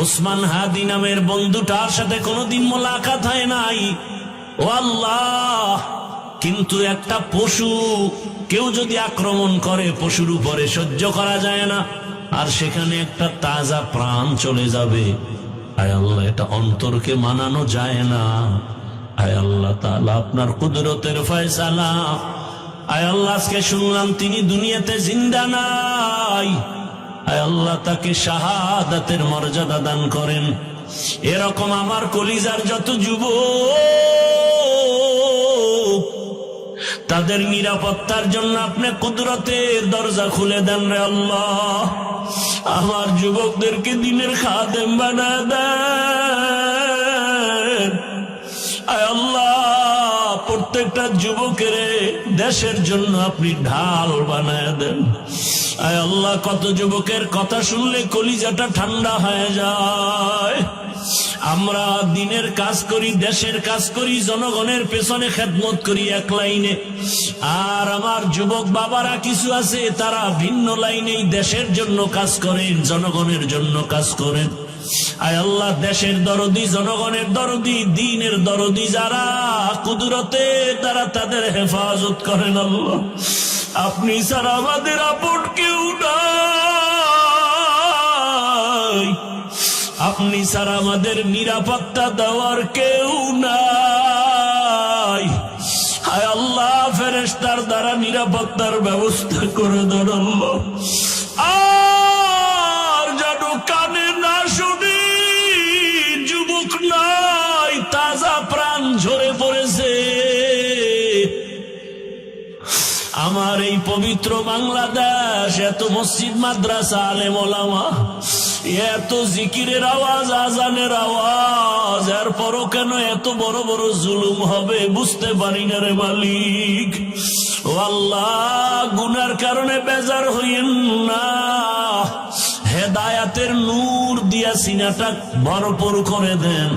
ওসমান হাদি নামের বন্ধুটার সাথে কোনোদিন মোলাকাত হয় নাই। ও আল্লাহ, কিন্তু একটা পশু কেউ যদি আক্রমণ করে পশুর উপরে সহ্য করা যায় না, আর সেখানে একটা তাজা প্রাণ চলে যাবে। আয় আল্লাহ, এটা অন্তরকে মানানো যায় না। আয় আল্লাহ তাআলা, আপনার কুদরতের ফয়সালা। আয় আল্লাহ, আজকে শুনলাম তিনি দুনিয়াতে জিন্দা নাই। আয় আল্লাহ, তাকে শাহাদাতের মর্যাদা দান করেন। এরকম আমার কলিজার যত যুবক, তাদের নিরাপত্তার জন্য আপনি কুদরতের দরজা খুলে দেন রে আল্লাহ। আমার যুবকদেরকে দিনের খাদেম বানায় দেন। আয় আল্লাহ, প্রত্যেকটা যুবকের দেশের জন্য আপনি ঢাল বানায় দেন। আয় আল্লাহ, কত যুবকের কথা শুনলে কলিজাটা ঠান্ডা হয়ে যায়। আমরা দিনের কাজ করি, দেশের কাজ করি, জনগণের পেছনে খেদমত করি এক লাইনে, আর আমার যুবক বাবারা কিছু আছে তারা ভিন্ন লাইনেই দেশের জন্য কাজ করেন, জনগণের জন্য কাজ করেন। আয় আল্লাহ, দেশের দরদি, জনগণের দরদি, দ্বীনের দরদি যারা, কুদরতে তারা তাদের হেফাজত করেন। আল্লাহ, আপনি ছাড়া আমাদের আপন কেউ নাই, আপনি ছাড়া আমাদের নিরাপত্তা দেওয়ার কেউ নাই। হায় আল্লাহ, ফেরেশতার দ্বারা নিরাপত্তার ব্যবস্থা করে দেন আল্লাহ। আর যেন কানে না শুনি, যুবক নাই, তাজা প্রাণ ঝরে পড়েছে। আমার এই পবিত্র বাংলাদেশ, এত মসজিদ, মাদ্রাসা, আলেম ওলামা, এত জিকিরের আওয়াজ, আজানের আওয়াজ, এরপরও কেন এত বড় বড় জুলুম হবে বুঝতে পারি না রে মালিক। ও আল্লাহ, গুনার কারণে বেজার হইয়েন না, হেদায়াতের নূর দিয়া সিনাটা ভরপুর করে দেন।